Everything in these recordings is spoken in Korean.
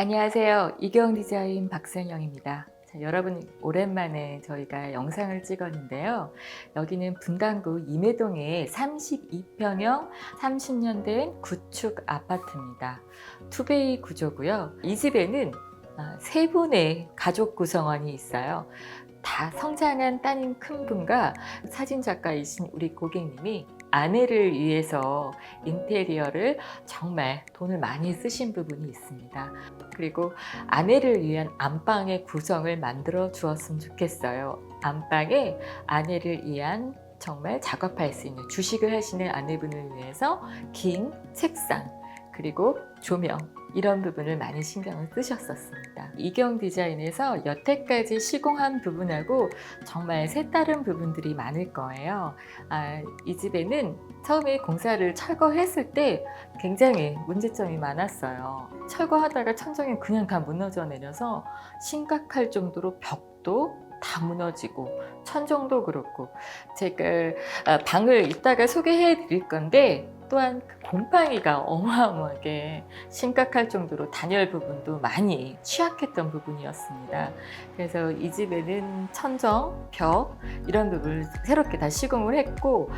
안녕하세요. 이경 디자인 박선영입니다. 자, 여러분 오랜만에 저희가 영상을 찍었는데요. 여기는 분당구 임해동의 32평형 30년 된 구축 아파트입니다. 투베이 구조고요. 이 집에는 세 분의 가족 구성원이 있어요. 다 성장한 따님 큰 분과 사진작가이신 우리 고객님이 아내를 위해서 인테리어를 정말 돈을 많이 쓰신 부분이 있습니다. 그리고 아내를 위한 안방의 구성을 만들어 주었으면 좋겠어요. 안방에 아내를 위한 정말 작업할 수 있는, 주식을 하시는 아내분을 위해서 긴 책상, 그리고 조명, 이런 부분을 많이 신경을 쓰셨었습니다. 이경 디자인에서 여태까지 시공한 부분하고 정말 색다른 부분들이 많을 거예요. 이 집에는 처음에 공사를 철거했을 때 굉장히 문제점이 많았어요. 철거하다가 천정이 그냥 다 무너져 내려서 심각할 정도로 벽도 다 무너지고 천정도 그렇고, 제가 방을 이따가 소개해 드릴 건데 또한 곰팡이가 어마어마하게 심각할 정도로 단열 부분도 많이 취약했던 부분이었습니다. 그래서 이 집에는 천정, 벽 이런 부분을 새롭게 다 시공을 했고,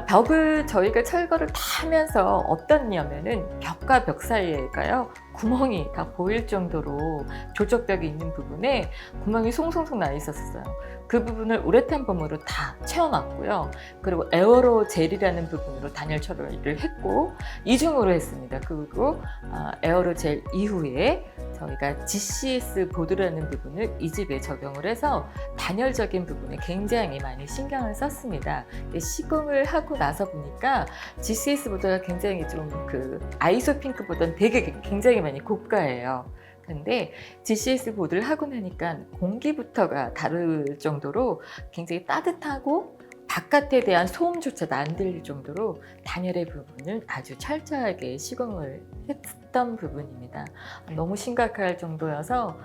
벽을 저희가 철거를 다 하면서 어떻냐면은 벽과 벽 사이에가요 구멍이 다 보일 정도로 조적벽이 있는 부분에 구멍이 송송송 나 있었어요. 그 부분을 우레탄 폼으로 다 채워놨고요. 그리고 에어로 젤이라는 부분으로 단열 처리를 했고 이중으로 했습니다. 그리고 에어로 젤 이후에 저희가 GCS 보드라는 부분을 이 집에 적용을 해서 단열적인 부분에 굉장히 많이 신경을 썼습니다. 시공을 하고 나서 보니까 GCS 보드가 굉장히 좀 아이소 핑크보다는 되게 굉장히 많이 고가예요. 근데 GCS 보드를 하고 나니까 공기부터가 다를 정도로 굉장히 따뜻하고 바깥에 대한 소음조차도 안 들릴 정도로 단열의 부분을 아주 철저하게 시공을 했던 부분입니다. 너무 심각할 정도여서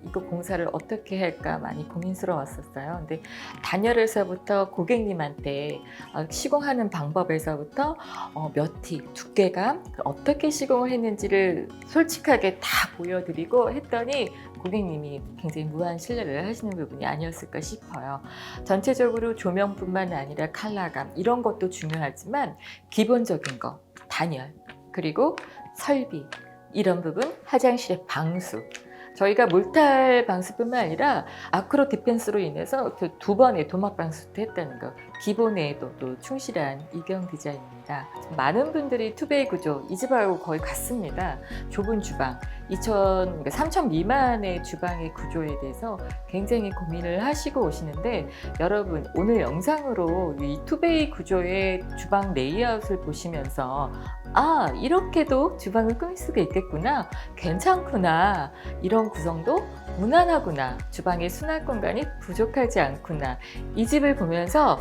이거 공사를 어떻게 할까 많이 고민스러웠었어요. 근데 단열에서부터 고객님한테 시공하는 방법에서부터 몇 티, 두께감, 어떻게 시공을 했는지를 솔직하게 다 보여드리고 했더니 고객님이 굉장히 무한 신뢰를 하시는 부분이 아니었을까 싶어요. 전체적으로 조명뿐만 아니라 컬러감 이런 것도 중요하지만 기본적인 거, 단열, 그리고 설비 이런 부분, 화장실의 방수, 저희가 몰탈 방수뿐만 아니라 아크로 디펜스로 인해서 두 번의 도막 방수도 했다는 거, 기본에도 또 충실한 이경 디자인입니다. 많은 분들이 투베이 구조, 이 집하고 거의 같습니다. 좁은 주방, 3,000 미만의 주방의 구조에 대해서 굉장히 고민을 하시고 오시는데, 여러분 오늘 영상으로 이 투베이 구조의 주방 레이아웃을 보시면서 이렇게도 주방을 꾸밀 수가 있겠구나, 괜찮구나, 이런 구성도 무난하구나, 주방의 수납 공간이 부족하지 않구나, 이 집을 보면서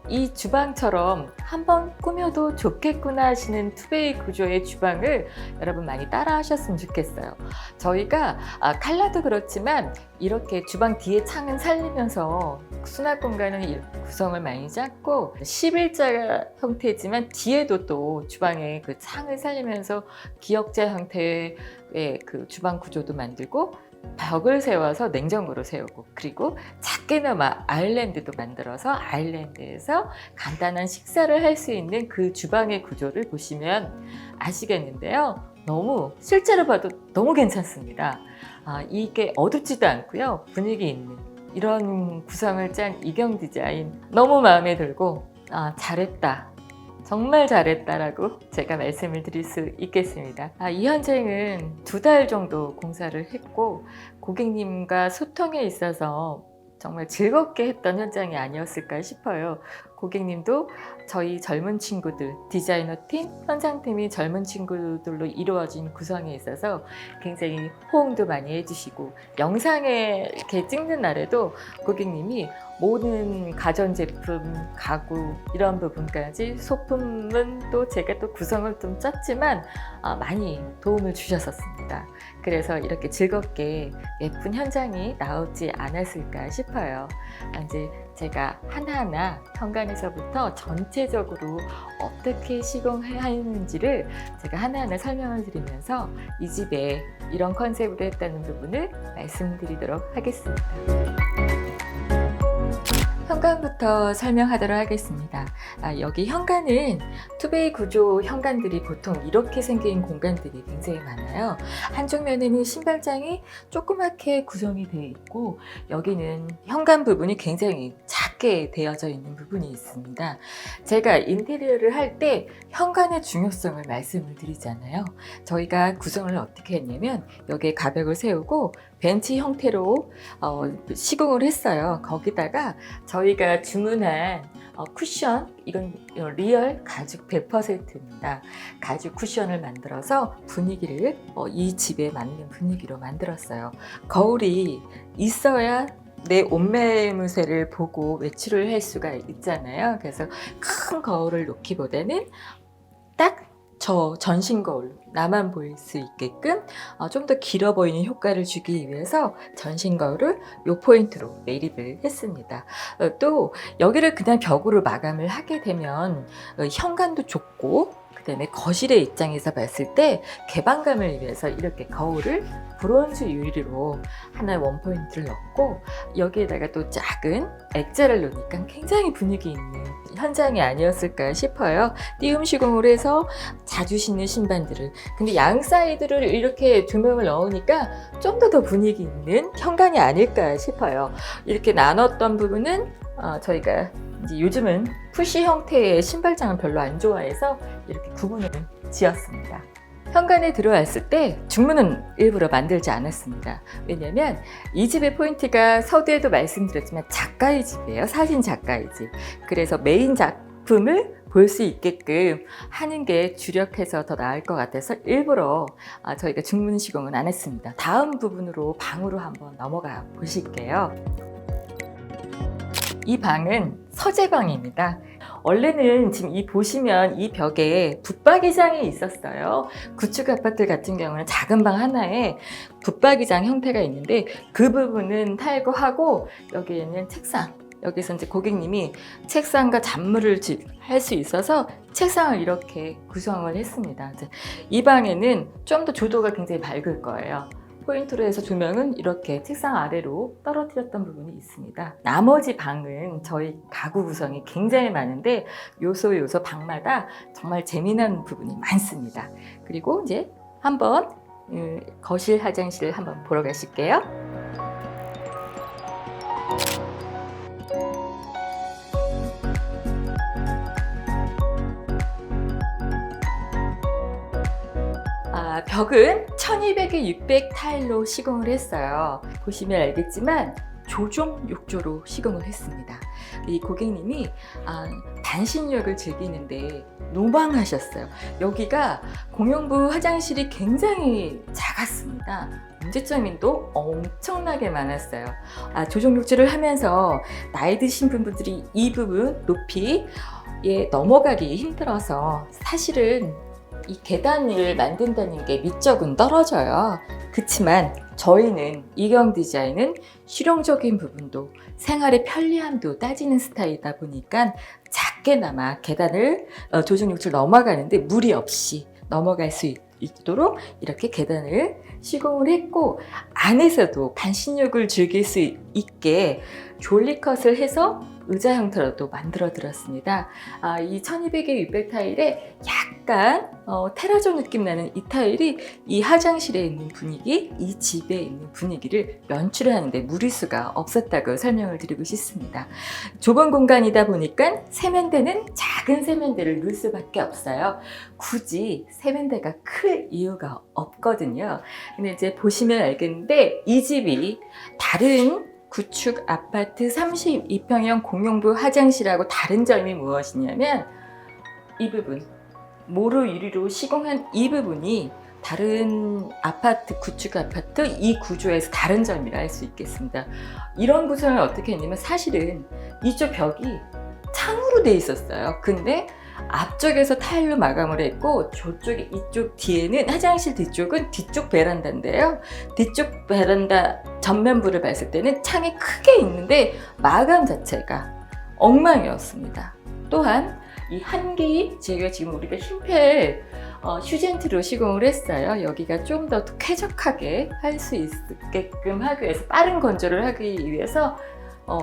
이 주방처럼 한번 꾸며도 좋겠구나 하시는 투베이 구조의 주방을 여러분 많이 따라 하셨으면 좋겠어요. 저희가 칼라도 그렇지만 이렇게 주방 뒤에 창은 살리면서 수납 공간은 구성을 많이 잡고 11자 형태지만 뒤에도 또 주방에 그 창을 살리면서 기역자 형태의 그 주방 구조도 만들고, 벽을 세워서 냉장고를 세우고, 그리고 작게나마 아일랜드도 만들어서 아일랜드에서 간단한 식사를 할 수 있는 그 주방의 구조를 보시면 아시겠는데요. 너무 실제로 봐도 너무 괜찮습니다. 이게 어둡지도 않고요. 분위기 있는 이런 구성을 짠 이경 디자인 너무 마음에 들고 잘했다, 정말 잘했다라고 제가 말씀을 드릴 수 있겠습니다. 이 현장은 2달 정도 공사를 했고 고객님과 소통에 있어서 정말 즐겁게 했던 현장이 아니었을까 싶어요. 고객님도 저희 젊은 친구들, 디자이너 팀, 현장팀이 젊은 친구들로 이루어진 구성에 있어서 굉장히 호응도 많이 해주시고, 영상에 이렇게 찍는 날에도 고객님이 모든 가전제품, 가구 이런 부분까지, 소품은 또 제가 또 구성을 좀 짰지만 많이 도움을 주셨었습니다. 그래서 이렇게 즐겁게 예쁜 현장이 나오지 않았을까 싶어요. 이제 제가 하나하나 현관에서부터 전체적으로 어떻게 시공해야 하는지를 제가 하나하나 설명을 드리면서 이 집에 이런 컨셉으로 했다는 부분을 말씀드리도록 하겠습니다. 현관부터 설명하도록 하겠습니다. 여기 현관은 투베이 구조 현관들이 보통 이렇게 생긴 공간들이 굉장히 많아요. 한쪽 면에는 신발장이 조그맣게 구성이 되어 있고, 여기는 현관 부분이 굉장히 작게 되어져 있는 부분이 있습니다. 제가 인테리어를 할 때 현관의 중요성을 말씀을 드리잖아요. 저희가 구성을 어떻게 했냐면 여기에 가벽을 세우고 벤치 형태로 시공을 했어요. 거기다가 저희가 주문한 쿠션, 이건 리얼 가죽 100%입니다. 가죽 쿠션을 만들어서 분위기를 이 집에 맞는 분위기로 만들었어요. 거울이 있어야 내 옷매무새를 보고 외출을 할 수가 있잖아요. 그래서 큰 거울을 놓기보다는 딱 저 전신 거울, 나만 보일 수 있게끔 좀 더 길어 보이는 효과를 주기 위해서 전신 거울을 요 포인트로 매립을 했습니다. 또 여기를 그냥 벽으로 마감을 하게 되면 현관도 좁고, 그 다음에 거실의 입장에서 봤을 때 개방감을 위해서 이렇게 거울을 브론즈 유리로 하나의 원포인트를 넣고, 여기에다가 또 작은 액자를 놓으니까 굉장히 분위기 있는 현장이 아니었을까 싶어요. 띄움 시공을 해서 자주 신는 신발들을, 근데 양 사이드를 이렇게 조명을 넣으니까 좀 더 분위기 있는 현관이 아닐까 싶어요. 이렇게 나눴던 부분은 저희가 이제 요즘은 푸시 형태의 신발장을 별로 안 좋아해서 이렇게 구분을 지었습니다. 현관에 들어왔을 때 중문은 일부러 만들지 않았습니다. 왜냐면 이 집의 포인트가 서두에도 말씀드렸지만 작가의 집이에요. 사진 작가의 집. 그래서 메인 작품을 볼 수 있게끔 하는 게 주력해서 더 나을 것 같아서 일부러 저희가 중문 시공은 안 했습니다. 다음 부분으로 방으로 한번 넘어가 보실게요. 이 방은 서재방입니다. 원래는 지금 보시면 이 벽에 붙박이장이 있었어요. 구축 아파트 같은 경우는 작은 방 하나에 붙박이장 형태가 있는데 그 부분은 탈거하고 여기에는 책상, 여기서 이제 고객님이 책상과 잡무를 할 수 있어서 책상을 이렇게 구성을 했습니다. 이 방에는 좀 더 조도가 굉장히 밝을 거예요. 포인트로 해서 조명은 이렇게 책상 아래로 떨어뜨렸던 부분이 있습니다. 나머지 방은 저희 가구 구성이 굉장히 많은데 요소 방마다 정말 재미난 부분이 많습니다. 그리고 이제 한번 거실 화장실을 한번 보러 가실게요. 벽은 1200에 600 타일로 시공을 했어요. 보시면 알겠지만 조종 욕조로 시공을 했습니다. 이 고객님이 반신욕을 즐기는데 노망하셨어요. 여기가 공용부 화장실이 굉장히 작았습니다. 문제점도 엄청나게 많았어요. 조종 욕조를 하면서 나이 드신 분들이 이 부분 높이에 넘어가기 힘들어서 사실은 이 계단을 만든다는 게 미적은 떨어져요. 그렇지만 저희는 이경 디자인은 실용적인 부분도 생활의 편리함도 따지는 스타일이다 보니까 작게나마 계단을 조정 욕조를 넘어가는데 무리 없이 넘어갈 수 있도록 이렇게 계단을 시공을 했고, 안에서도 반신욕을 즐길 수 있게 졸리컷을 해서 의자 형태로도 만들어 드렸습니다. 이 1200에 600 타일에 약간 테라조 느낌 나는 이 타일이 이 화장실에 있는 분위기, 이 집에 있는 분위기를 연출하는데 무리수가 없었다고 설명을 드리고 싶습니다. 좁은 공간이다 보니까 세면대는 작은 세면대를 넣을 수밖에 없어요. 굳이 세면대가 클 이유가 없거든요. 근데 이제 보시면 알겠는데 이 집이 다른 구축 아파트 32평형 공용부 화장실하고 다른 점이 무엇이냐면 이 부분, 모루 유리로 시공한 이 부분이 다른 아파트, 구축 아파트 이 구조에서 다른 점이라 할 수 있겠습니다. 이런 구성을 어떻게 했냐면 사실은 이쪽 벽이 창으로 돼 있었어요. 근데 앞쪽에서 타일로 마감을 했고 저쪽에 이쪽 뒤에는 화장실 뒤쪽은 뒤쪽 베란다인데요. 뒤쪽 베란다 전면부를 봤을 때는 창이 크게 있는데 마감 자체가 엉망이었습니다. 또한 이 한기 제가 지금 우리가 흰펠 휴젠트로 시공을 했어요. 여기가 좀 더 쾌적하게 할 수 있게끔 하기 위해서 빠른 건조를 하기 위해서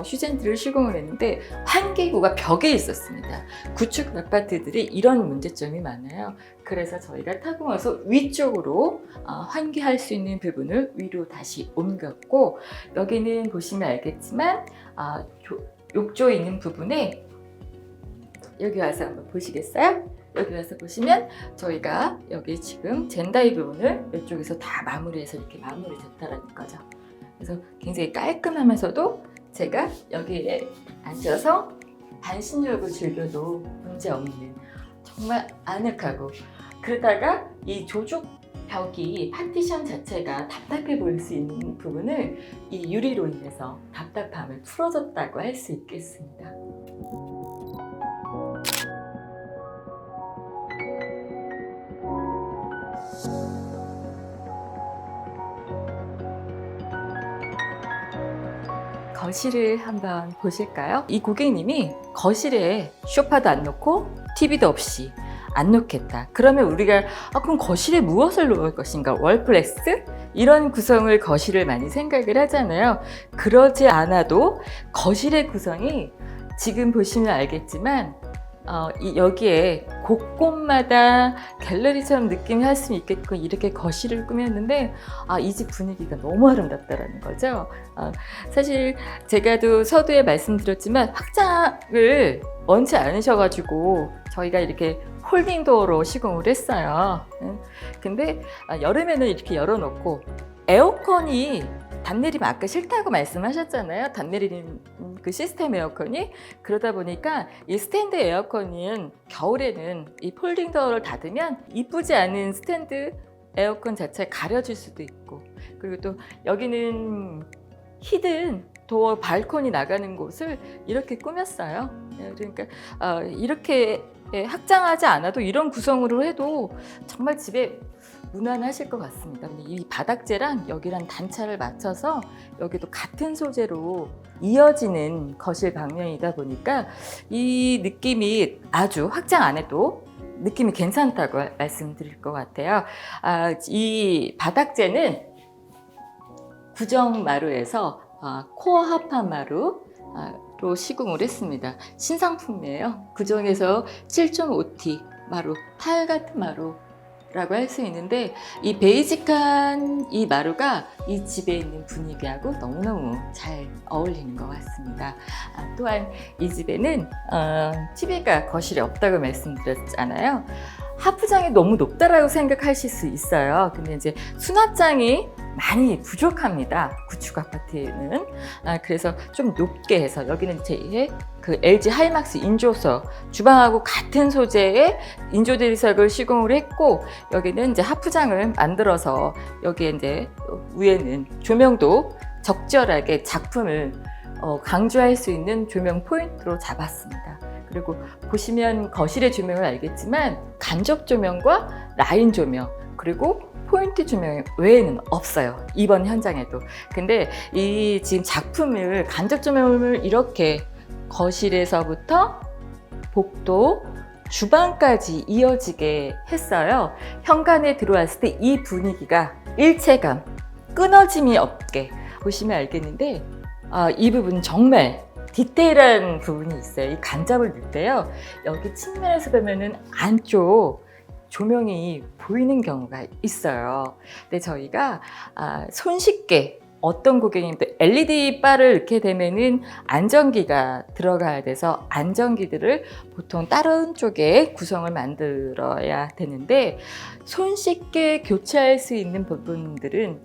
휴젠트를 시공을 했는데 환기구가 벽에 있었습니다. 구축 아파트들이 이런 문제점이 많아요. 그래서 저희가 타공해서 위쪽으로 환기할 수 있는 부분을 위로 다시 옮겼고 여기는 보시면 알겠지만 욕조에 있는 부분에 여기 와서 한번 보시겠어요? 여기 와서 보시면 저희가 여기 지금 젠다이 부분을 이쪽에서 다 마무리해서 이렇게 마무리 됐다라는 거죠. 그래서 굉장히 깔끔하면서도 제가 여기에 앉아서 반신욕을 즐겨도 문제없는 정말 아늑하고 그러다가 이 조족 벽이 파티션 자체가 답답해 보일 수 있는 부분을 이 유리로 인해서 답답함을 풀어줬다고 할 수 있겠습니다. 거실을 한번 보실까요? 이 고객님이 거실에 소파도 안 놓고 TV도 없이 안 놓겠다. 그러면 우리가 그럼 거실에 무엇을 놓을 것인가? 월플렉스? 이런 구성을 거실을 많이 생각을 하잖아요. 그러지 않아도 거실의 구성이 지금 보시면 알겠지만 여기에 곳곳마다 갤러리처럼 느낌이 할 수 있게끔 이렇게 거실을 꾸몄는데 이 집 분위기가 너무 아름답다라는 거죠. 사실 제가도 서두에 말씀드렸지만 확장을 원치 않으셔가지고 저희가 이렇게 홀딩 도어로 시공을 했어요. 근데 여름에는 이렇게 열어놓고 에어컨이 담 내리면 아까 싫다고 말씀하셨잖아요. 담 내리는 그 시스템 에어컨이 그러다 보니까 이 스탠드 에어컨은 겨울에는 이 폴딩 도어를 닫으면 이쁘지 않은 스탠드 에어컨 자체가 가려질 수도 있고 그리고 또 여기는 히든 도어 발코니 나가는 곳을 이렇게 꾸몄어요. 그러니까 이렇게 확장하지 않아도 이런 구성으로 해도 정말 집에 무난하실 것 같습니다. 이 바닥재랑 여기랑 단차를 맞춰서 여기도 같은 소재로 이어지는 거실 방면이다 보니까 이 느낌이 아주 확장 안 해도 느낌이 괜찮다고 말씀드릴 것 같아요. 이 바닥재는 구정마루에서 코어 합판 마루로 시공을 했습니다. 신상품이에요. 구정에서 7.5T 마루, 타일 같은 마루 라고 할 수 있는데 이 베이직한 이 마루가 이 집에 있는 분위기하고 너무너무 잘 어울리는 것 같습니다. 또한 이 집에는 TV가 거실에 없다고 말씀드렸잖아요. 하프장이 너무 높다라고 생각하실 수 있어요. 근데 이제 수납장이 많이 부족합니다. 구축 아파트에는. 그래서 좀 높게 해서 여기는 제 그 LG 하이막스 인조석 주방하고 같은 소재의 인조 대리석을 시공을 했고 여기는 이제 하프장을 만들어서 여기에 이제 위에는 조명도 적절하게 작품을 강조할 수 있는 조명 포인트로 잡았습니다. 그리고 보시면 거실의 조명을 알겠지만 간접 조명과 라인 조명 그리고 포인트 조명 외에는 없어요. 이번 현장에도. 근데 이 지금 작품을 간접 조명을 이렇게 거실에서부터 복도, 주방까지 이어지게 했어요. 현관에 들어왔을 때 이 분위기가 일체감, 끊어짐이 없게 보시면 알겠는데 이 부분은 정말 디테일한 부분이 있어요. 이 간접을 넣을 때요. 여기 측면에서 보면은 안쪽 조명이 보이는 경우가 있어요. 근데 저희가 손쉽게 어떤 고객님들 LED 바를 넣게 되면은 안전기가 들어가야 돼서 안전기들을 보통 다른 쪽에 구성을 만들어야 되는데 손쉽게 교체할 수 있는 부분들은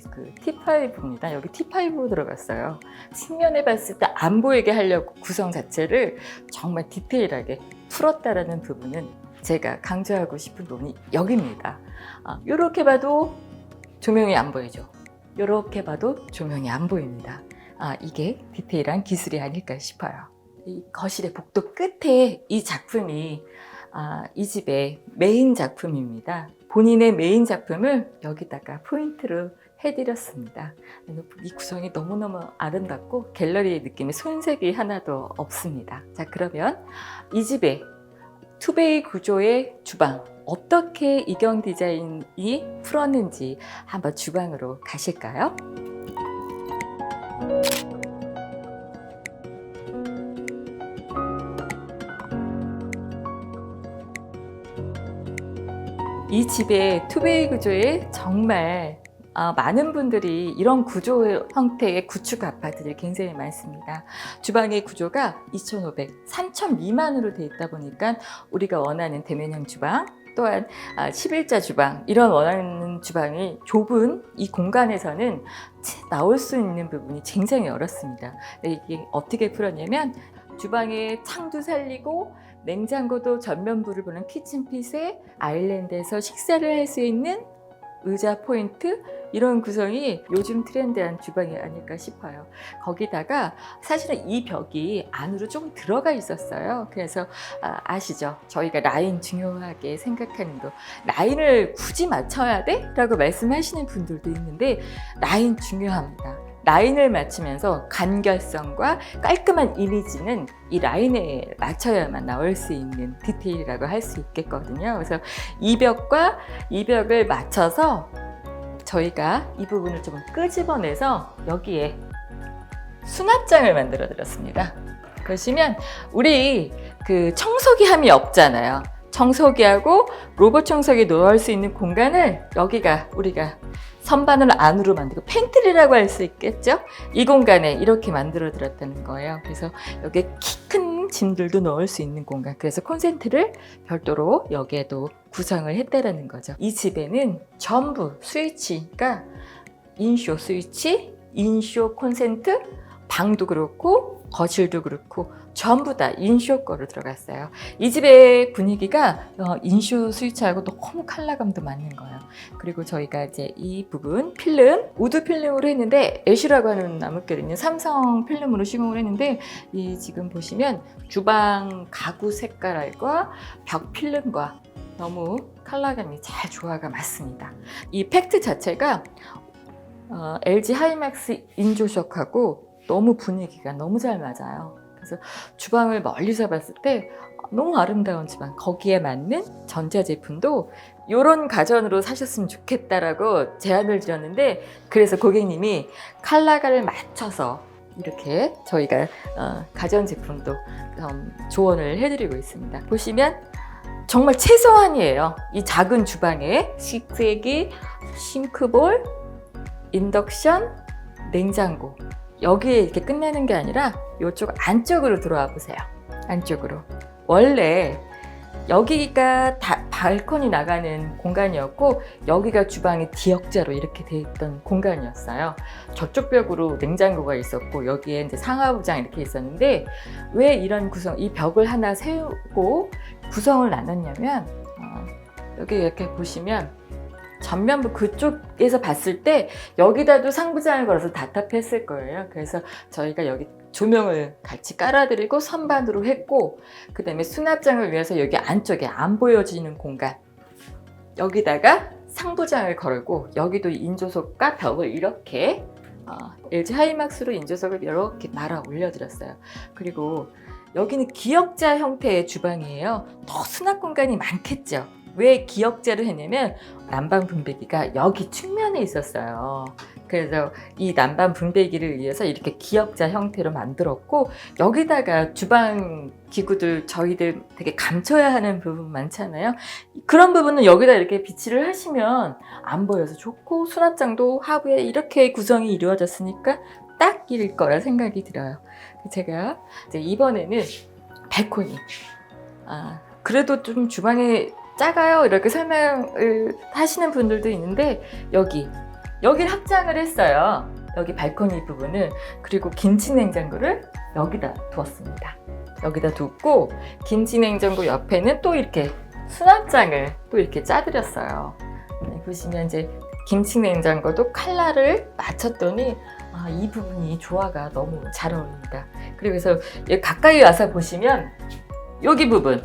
그 T5입니다. 여기 T5로 들어갔어요. 측면에 봤을 때 안 보이게 하려고 구성 자체를 정말 디테일하게 풀었다라는 부분은 제가 강조하고 싶은 부분이 여기입니다. 이렇게 봐도 조명이 안 보이죠. 이렇게 봐도 조명이 안 보입니다. 이게 디테일한 기술이 아닐까 싶어요. 이 거실의 복도 끝에 이 작품이 이 집의 메인 작품입니다. 본인의 메인 작품을 여기다가 포인트로 해드렸습니다. 이 구성이 너무너무 아름답고 갤러리의 느낌의 손색이 하나도 없습니다. 자, 그러면 이 집의 투베이 구조의 주방 어떻게 이경 디자인이 풀었는지 한번 주방으로 가실까요? 이 집의 투베이 구조에 정말 많은 분들이 이런 구조 형태의 구축 아파트들이 굉장히 많습니다. 주방의 구조가 2,500, 3,000 미만으로 되어 있다 보니까 우리가 원하는 대면형 주방, 또한 11자 주방, 이런 원하는 주방이 좁은 이 공간에서는 나올 수 있는 부분이 굉장히 어렵습니다. 이게 어떻게 풀었냐면 주방에 창도 살리고 냉장고도 전면부를 보는 키친핏에 아일랜드에서 식사를 할 수 있는 의자 포인트, 이런 구성이 요즘 트렌드한 주방이 아닐까 싶어요. 거기다가 사실은 이 벽이 안으로 좀 들어가 있었어요. 그래서 아시죠? 저희가 라인 중요하게 생각하는 거, 라인을 굳이 맞춰야 돼? 라고 말씀하시는 분들도 있는데 라인 중요합니다. 라인을 맞추면서 간결성과 깔끔한 이미지는 이 라인에 맞춰야만 나올 수 있는 디테일이라고 할 수 있겠거든요. 그래서 이 벽을 맞춰서 저희가 이 부분을 좀 끄집어내서 여기에 수납장을 만들어 드렸습니다. 보시면 우리 그 청소기함이 없잖아요. 청소기하고 로봇 청소기 넣을 수 있는 공간을 여기가 우리가 선반을 안으로 만들고 팬트리라고 할 수 있겠죠? 이 공간에 이렇게 만들어 드렸다는 거예요. 그래서 여기에 키 큰 짐들도 넣을 수 있는 공간, 그래서 콘센트를 별도로 여기에도 구성을 했다라는 거죠. 이 집에는 전부 스위치가 인쇼 스위치, 인쇼 콘센트, 방도 그렇고 거실도 그렇고 전부 다 인쇼 거로 들어갔어요. 이 집의 분위기가 인쇼 스위치하고 너무 컬러감도 맞는 거예요. 그리고 저희가 이제 이 부분 필름, 우드 필름으로 했는데 애쉬라고 하는 나뭇결은요, 삼성 필름으로 시공을 했는데 이 지금 보시면 주방 가구 색깔과 벽 필름과 너무 컬러감이 잘 조화가 맞습니다. 이 팩트 자체가 LG 하이맥스 인조석하고 너무 분위기가 너무 잘 맞아요. 그래서 주방을 멀리서 봤을 때 너무 아름다운 주방, 거기에 맞는 전자제품도 이런 가전으로 사셨으면 좋겠다라고 제안을 드렸는데, 그래서 고객님이 컬러감을 맞춰서 이렇게 저희가 가전제품도 조언을 해드리고 있습니다. 보시면 정말 최소한이에요. 이 작은 주방에 식세기, 싱크볼, 인덕션, 냉장고, 여기에 이렇게 끝내는 게 아니라 이쪽 안쪽으로 들어와 보세요. 안쪽으로. 원래 여기가 발코니 나가는 공간이었고 여기가 주방의 기역자로 이렇게 돼 있던 공간이었어요. 저쪽 벽으로 냉장고가 있었고 여기에 이제 상하부장 이렇게 있었는데, 왜 이런 구성, 이 벽을 하나 세우고 구성을 나눴냐면 여기 이렇게 보시면 전면부 그쪽에서 봤을 때 여기다도 상부장을 걸어서 답답했을 거예요. 그래서 저희가 여기 조명을 같이 깔아드리고 선반으로 했고, 그 다음에 수납장을 위해서 여기 안쪽에 안 보여지는 공간, 여기다가 상부장을 걸고 여기도 인조석과 벽을 이렇게 LG 하이막스로 인조석을 이렇게 말아 올려드렸어요. 그리고 여기는 기역자 형태의 주방이에요. 더 수납 공간이 많겠죠. 왜 기역자를 했냐면 난방 분배기가 여기 측면에 있었어요. 그래서 이 난방 분배기를 위해서 이렇게 기역자 형태로 만들었고, 여기다가 주방 기구들 저희들 되게 감춰야 하는 부분 많잖아요. 그런 부분은 여기다 이렇게 비치를 하시면 안 보여서 좋고, 수납장도 하부에 이렇게 구성이 이루어졌으니까 딱일 거라 생각이 들어요. 제가 이제 이번에는 발코니, 그래도 좀 주방에 작아요 이렇게 설명을 하시는 분들도 있는데 여기를 확장을 했어요. 여기 발코니 부분을. 그리고 김치냉장고를 여기다 두었습니다. 여기다 두고 김치냉장고 옆에는 또 이렇게 수납장을 또 이렇게 짜드렸어요. 보시면 이제 김치냉장고도 컬러를 맞췄더니 이 부분이 조화가 너무 잘 어울립니다. 그리고 그래서 가까이 와서 보시면 여기 부분,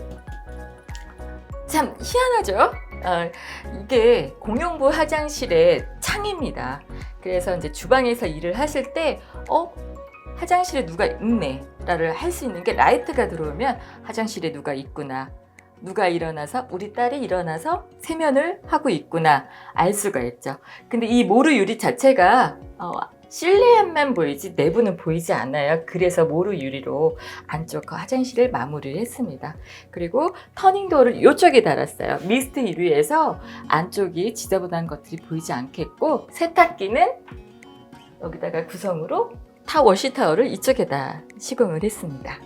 참 희한하죠? 이게 공용부 화장실의 창입니다. 그래서 이제 주방에서 일을 하실 때 화장실에 누가 있네 라를 할 수 있는 게 라이트가 들어오면 화장실에 누가 있구나, 누가 일어나서 우리 딸이 일어나서 세면을 하고 있구나 알 수가 있죠. 근데 이 모루 유리 자체가 실내만 보이지 내부는 보이지 않아요. 그래서 모루 유리로 안쪽 화장실을 마무리를 했습니다. 그리고 터닝도어를 이쪽에 달았어요. 미스트 유리에서 안쪽이 지저분한 것들이 보이지 않겠고, 세탁기는 여기다가 구성으로 워시타월을 이쪽에다 시공을 했습니다.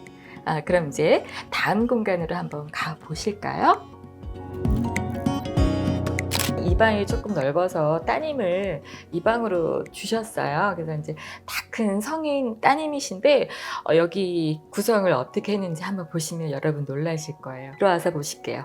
그럼 이제 다음 공간으로 한번 가 보실까요? 이 방이 조금 넓어서 따님을 이 방으로 주셨어요. 그래서 이제 다 큰 성인 따님이신데 여기 구성을 어떻게 했는지 한번 보시면 여러분 놀라실 거예요. 들어와서 보실게요.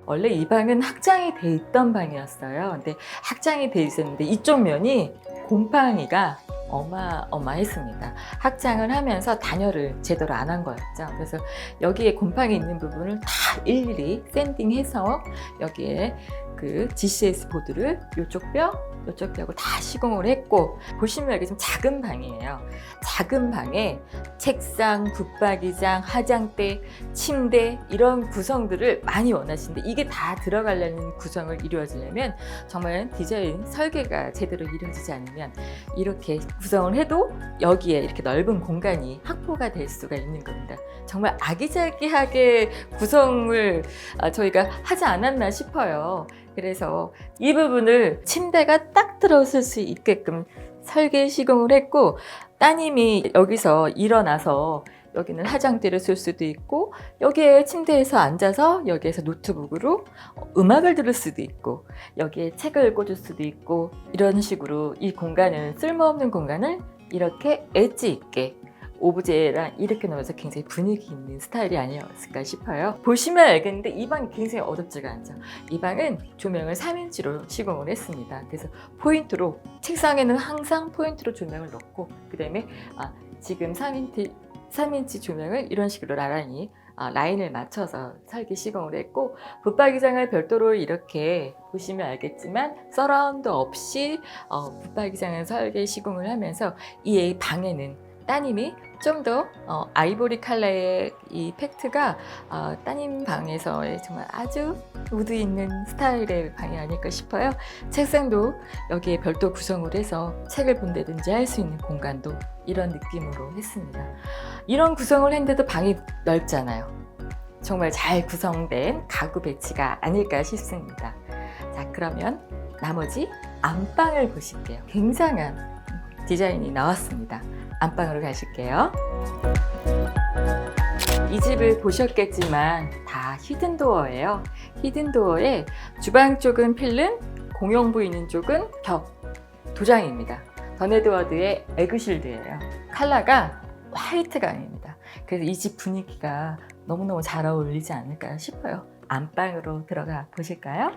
원래 이 방은 확장이 돼 있던 방이었어요. 근데 확장이 돼 있었는데 이쪽 면이 곰팡이가 어마어마했습니다. 확장을 하면서 단열을 제대로 안 한 거였죠. 그래서 여기에 곰팡이 있는 부분을 다 일일이 샌딩해서 여기에 그 GCS 보드를 이쪽 뼈하고 다 시공을 했고, 보시면 여기 좀 작은 방이에요. 작은 방에 책상, 붙박이장, 화장대, 침대 이런 구성들을 많이 원하시는데, 이게 다 들어가려는 구성을 이루어지려면 정말 디자인 설계가 제대로 이루어지지 않으면 이렇게 구성을 해도 여기에 이렇게 넓은 공간이 확보가 될 수가 있는 겁니다. 정말 아기자기하게 구성을 저희가 하지 않았나 싶어요. 그래서 이 부분을 침대가 딱 들어설 수 있게끔 설계 시공을 했고, 따님이 여기서 일어나서 여기는 화장대를 쓸 수도 있고, 여기에 침대에서 앉아서 여기에서 노트북으로 음악을 들을 수도 있고, 여기에 책을 꽂을 수도 있고, 이런 식으로 이 공간은, 쓸모없는 공간을 이렇게 엣지 있게 오브제랑 이렇게 넣어서 굉장히 분위기 있는 스타일이 아니었을까 싶어요. 보시면 알겠는데 이 방이 굉장히 어둡지가 않죠. 이 방은 조명을 3인치로 시공을 했습니다. 그래서 포인트로, 책상에는 항상 포인트로 조명을 넣고, 그 다음에 지금 3인치 조명을 이런 식으로 나란히 라인을 맞춰서 설계 시공을 했고, 붙박이장을 별도로 이렇게 보시면 알겠지만 서라운드 없이 붙박이장을 설계 시공을 하면서 이 방에는 따님이 좀 더 아이보리 컬러의 이 팩트가 따님 방에서의 정말 아주 무드 있는 스타일의 방이 아닐까 싶어요. 책상도 여기에 별도 구성을 해서 책을 본다든지 할 수 있는 공간도 이런 느낌으로 했습니다. 이런 구성을 했는데도 방이 넓잖아요. 정말 잘 구성된 가구 배치가 아닐까 싶습니다. 자, 그러면 나머지 안방을 보실게요. 굉장한 디자인이 나왔습니다. 안방으로 가실게요. 이 집을 보셨겠지만 다 히든도어예요. 히든도어에 주방 쪽은 필름, 공용부 있는 쪽은 벽, 도장입니다. 더네드워드의 에그실드예요. 컬러가 화이트 강입니다. 그래서 이 집 분위기가 너무너무 잘 어울리지 않을까 싶어요. 안방으로 들어가 보실까요?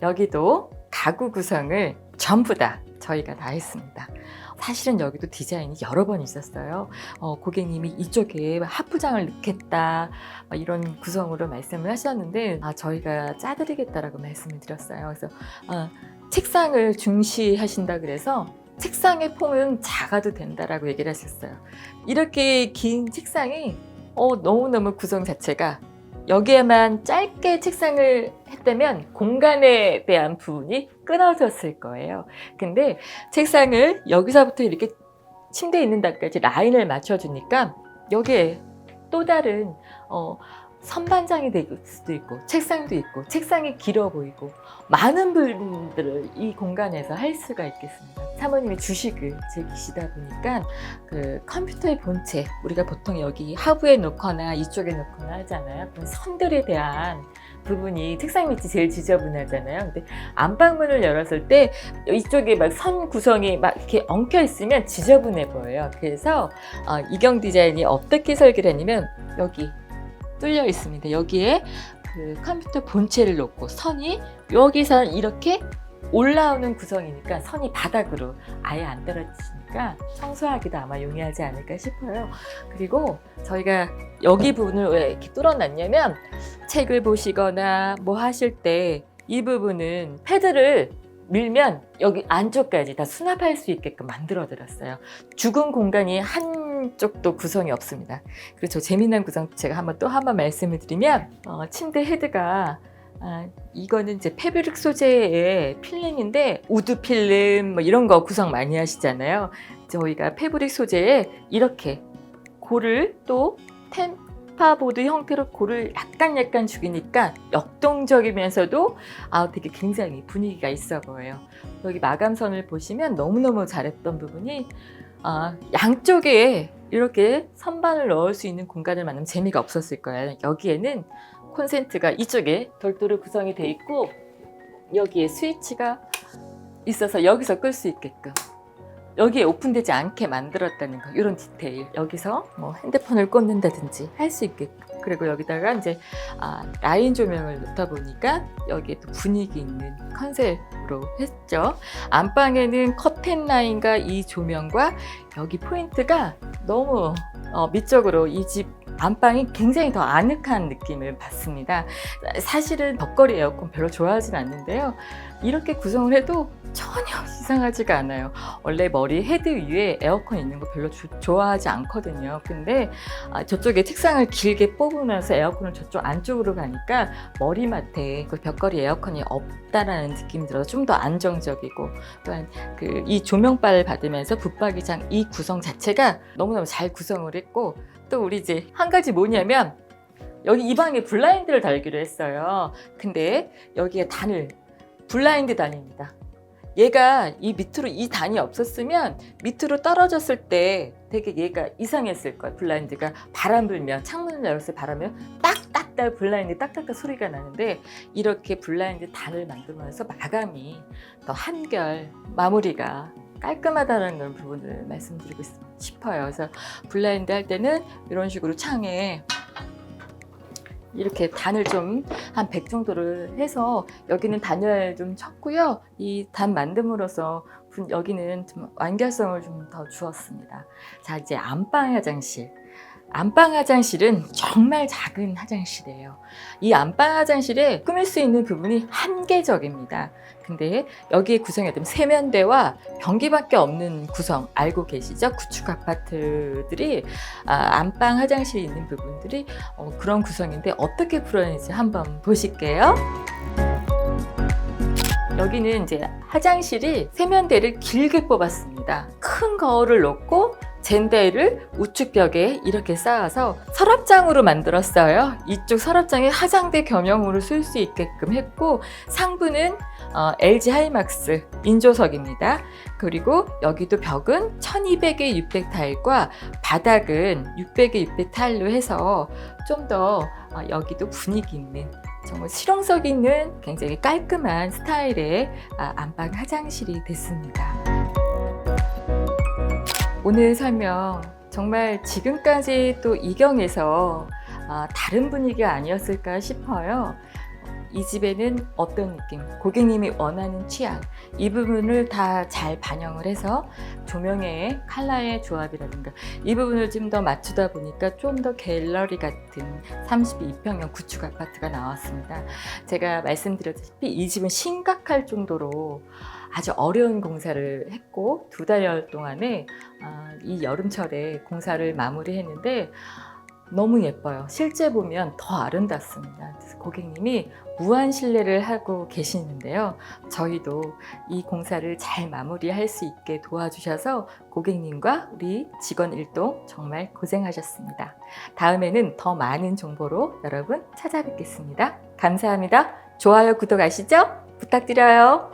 여기도 가구 구성을 전부 다 저희가 다 했습니다. 사실은 여기도 디자인이 여러 번 있었어요. 고객님이 이쪽에 하부장을 넣겠다 이런 구성으로 말씀을 하셨는데 저희가 짜드리겠다라고 말씀을 드렸어요. 그래서 책상을 중시하신다 그래서 책상의 폼은 작아도 된다라고 얘기를 하셨어요. 이렇게 긴 책상이 너무너무 구성 자체가, 여기에만 짧게 책상을 했다면 공간에 대한 부분이 끊어졌을 거예요. 근데 책상을 여기서부터 이렇게 침대에 있는 데까지 라인을 맞춰주니까 여기에 또 다른 선반장이 될 수도 있고, 책상도 있고, 책상이 길어 보이고, 많은 분들을 이 공간에서 할 수가 있겠습니다. 사모님이 주식을 즐기시다 보니까 그 컴퓨터의 본체, 우리가 보통 여기 하부에 놓거나 이쪽에 놓거나 하잖아요. 그런 선들에 대한 부분이 책상 밑이 제일 지저분하잖아요. 근데 안방문을 열었을 때 이쪽에 막 선 구성이 막 이렇게 엉켜 있으면 지저분해 보여요. 그래서 이경 디자인이 어떻게 설계를 했냐면 여기 뚫려 있습니다. 여기에 그 컴퓨터 본체를 놓고 선이 여기서 이렇게 올라오는 구성이니까 선이 바닥으로 아예 안 떨어지니까 보니까 청소하기도 아마 용이하지 않을까 싶어요. 그리고 저희가 여기 부분을 왜 이렇게 뚫어놨냐면 책을 보시거나 뭐 하실 때 이 부분은 패드를 밀면 여기 안쪽까지 다 수납할 수 있게끔 만들어 드렸어요. 죽은 공간이 한쪽도 구성이 없습니다. 그리고 저 재미난 구성 제가 또 한 번 말씀을 드리면 침대 헤드가 이거는 이제 패브릭 소재의 필름인데 우드 필름 뭐 이런 거 구성 많이 하시잖아요. 저희가 패브릭 소재에 이렇게 골을 또 템파보드 형태로 골을 약간 죽이니까 역동적이면서도 되게 굉장히 분위기가 있어 보여요. 여기 마감선을 보시면 너무너무 잘했던 부분이 양쪽에 이렇게 선반을 넣을 수 있는 공간을 만들면 재미가 없었을 거예요. 여기에는 콘센트가 이쪽에 돌도로 구성이 돼 있고 여기에 스위치가 있어서 여기서 끌 수 있게끔 여기에 오픈되지 않게 만들었다는 거, 이런 디테일. 여기서 뭐 핸드폰을 꽂는다든지 할 수 있게끔. 그리고 여기다가 이제 라인 조명을 놓다 보니까 여기에 또 분위기 있는 컨셉으로 했죠. 안방에는 커튼 라인과 이 조명과 여기 포인트가 너무 미적으로 이 집 안방이 굉장히 더 아늑한 느낌을 받습니다. 사실은 벽걸이 에어컨 별로 좋아하진 않는데요. 이렇게 구성을 해도 전혀 이상하지가 않아요. 원래 머리 헤드 위에 에어컨 있는 거 별로 좋아하지 않거든요. 근데 저쪽에 책상을 길게 뽑으면서 에어컨을 저쪽 안쪽으로 가니까 머리맡에 그 벽걸이 에어컨이 없다라는 느낌이 들어서 좀 더 안정적이고, 또한 이 조명바를 받으면서 붙박이장 이 구성 자체가 너무너무 잘 구성을 했고, 또 우리 이제 한 가지 뭐냐면 여기 이 방에 블라인드를 달기로 했어요. 근데 여기에 블라인드 단입니다. 얘가 이 밑으로 이 단이 없었으면 밑으로 떨어졌을 때 되게 얘가 이상했을 거예요. 블라인드가 바람 불면, 창문을 열었을 때 바람을 딱딱딱 블라인드 딱딱딱 소리가 나는데, 이렇게 블라인드 단을 만들면서 마감이 더 한결 마무리가 깔끔하다는 그런 부분을 말씀드리고 싶어요. 그래서 블라인드 할 때는 이런 식으로 창에 이렇게 단을 좀 한 100 정도를 해서 여기는 단을 좀 쳤고요. 이 단 만듦으로써 여기는 좀 완결성을 좀 더 주었습니다. 자, 이제 안방 화장실. 안방 화장실은 정말 작은 화장실이에요. 이 안방 화장실에 꾸밀 수 있는 부분이 한계적입니다. 근데 여기에 구성이 되면 세면대와 변기밖에 없는 구성 알고 계시죠? 구축 아파트들이 안방 화장실이 있는 부분들이 그런 구성인데 어떻게 풀어내는지 한번 보실게요. 여기는 이제 화장실이 세면대를 길게 뽑았습니다. 큰 거울을 놓고 젠데를 우측벽에 이렇게 쌓아서 서랍장으로 만들었어요. 이쪽 서랍장에 화장대 겸용으로 쓸 수 있게끔 했고, 상부는 LG 하이막스 인조석입니다. 그리고 여기도 벽은 1200의 600 타일과 바닥은 600의 600 타일로 해서 좀 더 여기도 분위기 있는, 정말 실용성 있는 굉장히 깔끔한 스타일의 안방 화장실이 됐습니다. 오늘 설명 정말 지금까지 또 이경에서 다른 분위기가 아니었을까 싶어요. 이 집에는 어떤 느낌, 고객님이 원하는 취향, 이 부분을 다 잘 반영을 해서 조명의 컬러의 조합이라든가 이 부분을 좀 더 맞추다 보니까 좀 더 갤러리 같은 32평형 구축 아파트가 나왔습니다. 제가 말씀드렸다시피 이 집은 심각할 정도로 아주 어려운 공사를 했고 2달 동안에 이 여름철에 공사를 마무리했는데 너무 예뻐요. 실제 보면 더 아름답습니다. 그래서 고객님이 무한 신뢰를 하고 계시는데요. 저희도 이 공사를 잘 마무리할 수 있게 도와주셔서 고객님과 우리 직원 일동 정말 고생하셨습니다. 다음에는 더 많은 정보로 여러분 찾아뵙겠습니다. 감사합니다. 좋아요, 구독 아시죠? 부탁드려요.